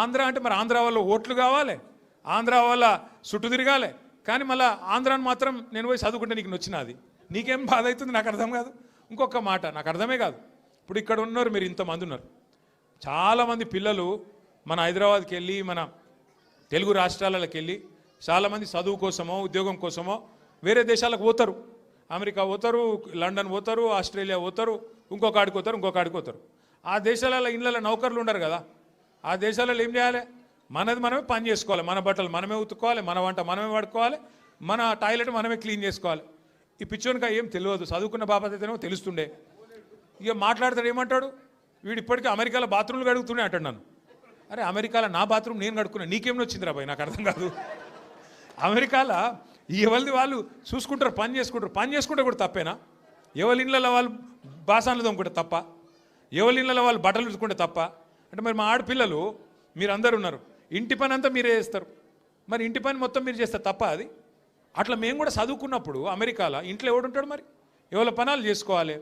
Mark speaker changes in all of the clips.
Speaker 1: ఆంధ్ర అంటే మరి ఆంధ్ర వాళ్ళ ఓట్లు కావాలి, ఆంధ్ర వాళ్ళ చుట్టూ తిరగాలి. కానీ మళ్ళీ ఆంధ్రాని మాత్రం నేను పోయి చదువుకుంటే నీకు నచ్చినది, నీకేం బాధ అవుతుంది నాకు అర్థం కాదు. ఇంకొక మాట నాకు అర్థమే కాదు. ఇప్పుడు ఇక్కడ ఉన్నారు మీరు, ఇంతమంది ఉన్నారు, చాలామంది పిల్లలు మన హైదరాబాద్కి వెళ్ళి మన తెలుగు రాష్ట్రాలకు వెళ్ళి చాలామంది చదువు కోసమో ఉద్యోగం కోసమో వేరే దేశాలకు పోతారు. అమెరికా పోతారు, లండన్ పోతారు, ఆస్ట్రేలియా పోతారు, ఇంకొక ఆడికి పోతారు. ఆ దేశాలలో ఇళ్ళలో నౌకర్లు ఉండరు కదా. ఆ దేశాలలో ఏం చేయాలి? మనది మనమే పని చేసుకోవాలి, మన బట్టలు మనమే ఉతుక్కోవాలి, మన వంట మనమే వాడుకోవాలి, మన టాయిలెట్ మనమే క్లీన్ చేసుకోవాలి. ఈ పిచ్చోనికా ఏం తెలియదు, చదువుకున్న బాపతేనేమో తెలుస్తుండే. ఇక మాట్లాడతాడు ఏమంటాడు, వీడు ఇప్పటికీ అమెరికాలో బాత్రూమ్లు కడుగుతూనే అంటాడు నన్ను. అరే అమెరికాలో నా బాత్రూమ్ నేను కడుక్కున్నా, నీకేం వచ్చింది రాబాయ్, నాకు అర్థం కాదు. అమెరికాలో ఎవరిది వాళ్ళు చూసుకుంటారు, పని చేసుకుంటే కూడా తప్పేనా? ఎవరి ఇళ్ళలో వాళ్ళు బాసాన్లు తోముకుంటే తప్ప, ఎవరి ఇళ్ళలో వాళ్ళు బట్టలు ఉతుకుంటే తప్ప? అంటే మరి మా ఆడపిల్లలు మీరందరూ ఉన్నారు, ఇంటి పని అంతా మీరే చేస్తారు, మరి ఇంటి పని మొత్తం మీరు చేస్తారు తప్ప అది? అట్లా మేము కూడా చదువుకున్నప్పుడు అమెరికాలో ఇంట్లో ఎవడుంటాడు మరి? ఎవరి పనాలు చేసుకోవాలి,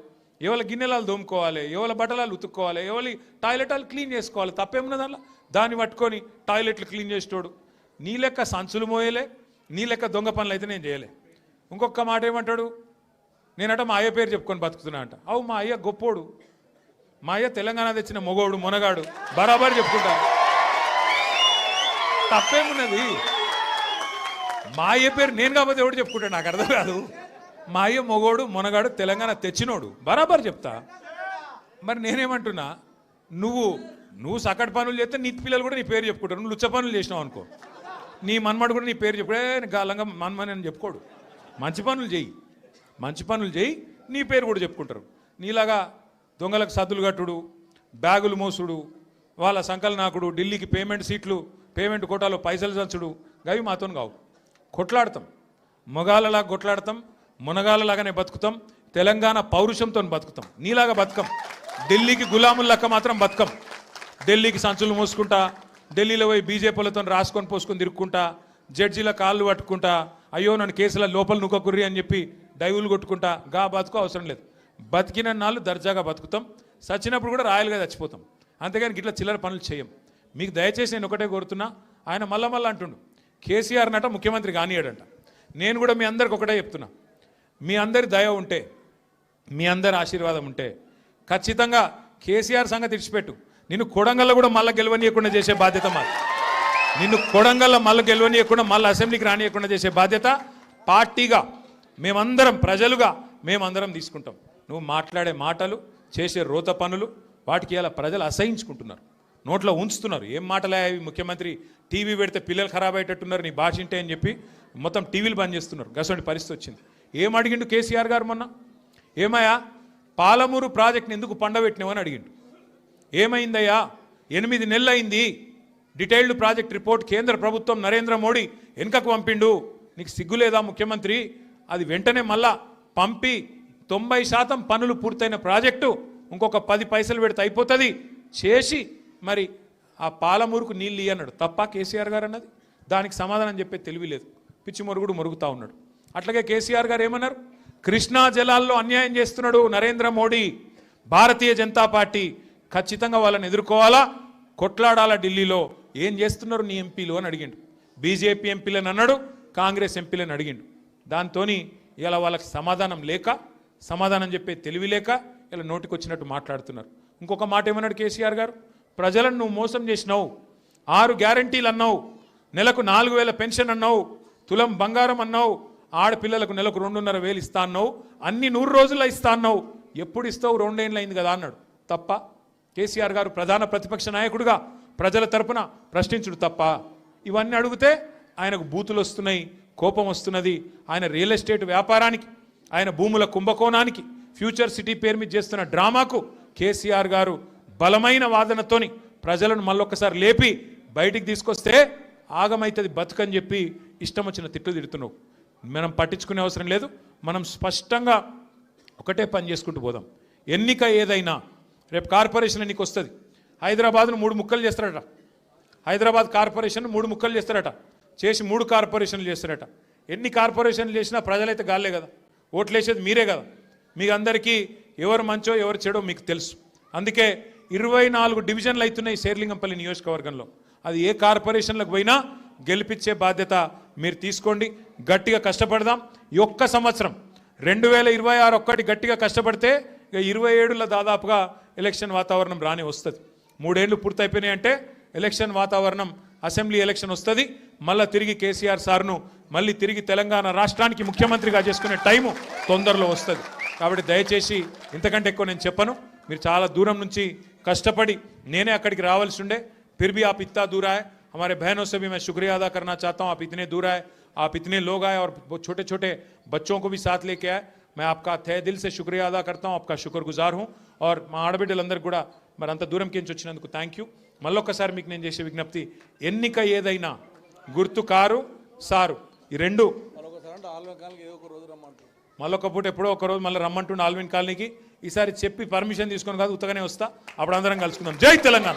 Speaker 1: ఎవరి గిన్నెలాలు దోముకోవాలి, ఎవరి బట్టలాలు ఉతుక్కోవాలి, ఎవరి టాయిలెటాలు క్లీన్ చేసుకోవాలి, తప్పేమున్నది అలా? దాన్ని పట్టుకొని టాయిలెట్లు క్లీన్ చేసేటోడు నీ లెక్క సంచులు మోయలే, నీ లెక్క దొంగ పనులు అయితే నేను చేయలే. ఇంకొక మాట ఏమంటాడు, నేనట మా అయ్య పేరు చెప్పుకొని బతుకుతున్నా అంట. అవు మా అయ్య గొప్పోడు, మా అయ్య తెలంగాణ తెచ్చిన మొగోడు మునగాడు, బరాబర్ చెప్పుకుంటా, తప్పేమున్నది? మా అయ్య పేరు నేను కాకపోతే ఎవడు చెప్పుకుంటాడు, నాకు అర్థం కాదు. మా అయ్య మొగోడు మునగాడు తెలంగాణ తెచ్చినోడు, బరాబర్ చెప్తా. మరి నేనేమంటున్నా, నువ్వు సకటి పనులు చేస్తే నీ పిల్లలు కూడా నీ పేరు చెప్పుకుంటారు. నువ్వు లుచ్చ పనులు చేసినావు అనుకో, నీ మన్మడు కూడా నీ పేరు చెప్పుడే గాలంగా మన్మని అని చెప్పుకోడు. మంచి పనులు చేయి, నీ పేరు కూడా చెప్పుకుంటారు. నీలాగా దొంగలకు సద్దులు కట్టుడు, బ్యాగులు మోసుడు, వాళ్ళ సంకల్ నాకుడు, ఢిల్లీకి పేమెంట్ కోటాలో పైసలు చంచుడు, గవి మాతో కావు. కొట్లాడతాం, మొగాళ్ళలాగా కొట్లాడతాం, మునగాళ్ళలాగానే బతుకుతాం, తెలంగాణ పౌరుషంతో బతుకుతాం. నీలాగా బతుకం, ఢిల్లీకి గులాముల్లక్క మాత్రం బతుకం. ఢిల్లీకి సంచులు మోసుకుంటా, ఢిల్లీలో పోయి బీజేపీలతో రాసుకొని పోసుకొని తిరుక్కుంటా, జడ్జీల కాళ్ళు పట్టుకుంటా, అయ్యో నన్ను కేసుల లోపల నుక్కకుర్రి అని చెప్పి డైవులు కొట్టుకుంటా, గా బతుకు అవసరం లేదు. బతికిన నాళ్ళు దర్జాగా బతుకుతాం, చచ్చినప్పుడు కూడా రాయలుగా చచ్చిపోతాం. అంతేగాని ఇట్లా చిల్లర పనులు చేయం. మీకు దయచేసి నేను ఒకటే కోరుతున్నా, ఆయన మళ్ళా అంటుండు కేసీఆర్ నట ముఖ్యమంత్రి కానియాడంట. నేను కూడా మీ అందరికి ఒకటే చెప్తున్నా, మీ అందరి దయ ఉంటే, మీ అందరి ఆశీర్వాదం ఉంటే ఖచ్చితంగా కేసీఆర్ సంగతి ఇడిచిపెట్టు, నిన్ను కొడంగల్లో కూడా మళ్ళీ గెలవనీయకుండా చేసే బాధ్యత మాది. నిన్ను కొడంగల్లో మళ్ళీ గెలవనీయకుండా, మళ్ళీ అసెంబ్లీకి రానియకుండా చేసే బాధ్యత పార్టీగా మేమందరం, ప్రజలుగా మేమందరం తీసుకుంటాం. నువ్వు మాట్లాడే మాటలు, చేసే రోత పనులు, వాటికి ఇలా ప్రజలు అసహించుకుంటున్నారు, నోట్లో ఉంచుతున్నారు. ఏం మాటలే ముఖ్యమంత్రి, టీవీ పెడితే పిల్లలు ఖరాబ్ అయ్యేటట్టున్నారు నీ భాష ఇంటే అని చెప్పి మొత్తం టీవీలు బంద్ చేస్తున్నారు. గసంటి పరిస్థితి వచ్చింది. ఏం అడిగిండు కేసీఆర్ గారు మొన్న? ఏమయ్యా పాలమూరు ప్రాజెక్ట్ని ఎందుకు పండబెట్టినావని అడిగిండు. ఏమైందయ్యా, 8 నెలలు అయింది, డీటెయిల్డ్ ప్రాజెక్ట్ రిపోర్ట్ కేంద్ర ప్రభుత్వం నరేంద్ర మోడీ వెనుకకు పంపిండు, నీకు సిగ్గులేదా ముఖ్యమంత్రి? అది వెంటనే మళ్ళా పంపి 90% పనులు పూర్తయిన ప్రాజెక్టు ఇంకొక 10 పైసలు పెడితే అయిపోతుంది చేసి మరి ఆ పాలమూరుకు నీళ్ళు ఇయ్యన్నాడు. తప్ప కేసీఆర్ గారు అన్నది? దానికి సమాధానం చెప్పే తెలివి లేదు, పిచ్చి మొరుగుడు మొరుగుతూ ఉన్నాడు. అట్లాగే కేసీఆర్ గారు ఏమన్నారు, కృష్ణా జలాల్లో అన్యాయం చేస్తున్నాడు నరేంద్ర మోడీ, భారతీయ జనతా పార్టీ ఖచ్చితంగా వాళ్ళని ఎదుర్కోవాలా, కొట్లాడాలా, ఢిల్లీలో ఏం చేస్తున్నారు నీ ఎంపీలు అని అడిగిండు. బీజేపీ ఎంపీలను అన్నాడు, కాంగ్రెస్ ఎంపీలను అడిగిండు. దాంతో ఇలా వాళ్ళకి సమాధానం చెప్పే తెలివి లేక ఇలా నోటికి వచ్చినట్టు మాట్లాడుతున్నారు. ఇంకొక మాట ఏమన్నాడు కేసీఆర్ గారు, ప్రజలను నువ్వు మోసం చేసినావు, 6 గ్యారంటీలు అన్నావు, నెలకు 4,000 పెన్షన్ అన్నావు, తులం బంగారం అన్నావు, ఆడపిల్లలకు నెలకు 2,500 ఇస్తా అన్నావు, అన్ని 100 రోజుల్లో ఇస్తా అన్నావు, ఎప్పుడు ఇస్తావు? 2 ఏళ్ళు అయింది కదా అన్నాడు. తప్ప కేసీఆర్ గారు ప్రధాన ప్రతిపక్ష నాయకుడిగా ప్రజల తరపున ప్రశ్నించుడు తప్ప? ఇవన్నీ అడిగితే ఆయనకు బూతులు వస్తున్నాయి, కోపం వస్తున్నది. ఆయన రియల్ ఎస్టేట్ వ్యాపారానికి, ఆయన భూముల కుంభకోణానికి, ఫ్యూచర్ సిటీ పేరు మీద చేస్తున్న డ్రామాకు కేసీఆర్ గారు బలమైన వాదనతోని ప్రజలను మళ్ళొక్కసారి లేపి బయటికి తీసుకొస్తే ఆగమైతుంది బతుకని చెప్పి ఇష్టం వచ్చిన తిట్లు తిడుతున్నావు. మనం పట్టించుకునే అవసరం లేదు. మనం స్పష్టంగా ఒకటే పని చేసుకుంటూ పోదాం. ఎన్నిక ఏదైనా, రేపు కార్పొరేషన్ ఎన్నిక వస్తుంది, హైదరాబాద్ను 3 ముక్కలు చేస్తారట. హైదరాబాద్ కార్పొరేషన్ 3 ముక్కలు చేస్తారట, చేసి 3 కార్పొరేషన్లు చేస్తారట. ఎన్ని కార్పొరేషన్లు చేసినా ప్రజలైతే గాలే కదా, ఓట్లు వేసేది మీరే కదా. మీకు అందరికీ ఎవరు మంచో ఎవరు చెడో మీకు తెలుసు. అందుకే 24 డివిజన్లు అవుతున్నాయి శేర్లింగంపల్లి నియోజకవర్గంలో. అది ఏ కార్పొరేషన్లకు పోయినా గెలిపించే బాధ్యత మీరు తీసుకోండి. గట్టిగా కష్టపడదాం. ఈ ఒక్క సంవత్సరం 2026 ఒక్కటి గట్టిగా కష్టపడితే ఇక 27లో దాదాపుగా ఎలక్షన్ వాతావరణం రాని వస్తుంది. 3 ఏళ్ళు పూర్తయిపోయినాయి అంటే ఎలక్షన్ వాతావరణం, అసెంబ్లీ ఎలక్షన్ వస్తుంది. మళ్ళీ తిరిగి కేసీఆర్ సార్ను మళ్ళీ తిరిగి తెలంగాణ రాష్ట్రానికి ముఖ్యమంత్రిగా చేసుకునే టైము తొందరలో వస్తుంది. కాబట్టి దయచేసి ఇంతకంటే ఎక్కువ నేను చెప్పను. మీరు చాలా దూరం నుంచి కష్టపడి నేనే అక్కడికి రావాల్సి ఉండే, फिर भी आप इतना दूर आए. हमारे बहनों से भी मैं शुक्रिया अदा करना चाहता हूँ. आप इतने दूर आए, आप इतने लोग आए और छोटे छोटे बच्चों को भी साथ लेके आए. मैं आपका तहे दिल से शुक्रिया अदा करता हूँ, आपका शुक्रगुजार हूँ. और మా ఆడబిడ్డలందరూ కూడా మరి అంత దూరం కించి వచ్చినందుకు థ్యాంక్ యూ. మళ్ళొక్కసారి మీకు నేను చేసే విజ్ఞప్తి, ఎన్నిక ఏదైనా గుర్తు కారు సారు, ఈ రెండు మళ్ళొక పూట ఎప్పుడో ఒక రోజు మళ్ళీ రమ్మంటుండే ఆల్విన్ కాలనీకి. ఈసారి చెప్పి పర్మిషన్ తీసుకొని కాదు, ఉత్తగానే వస్తా. అప్పుడు అందరం కలుసుకుందాం. జై తెలంగాణ.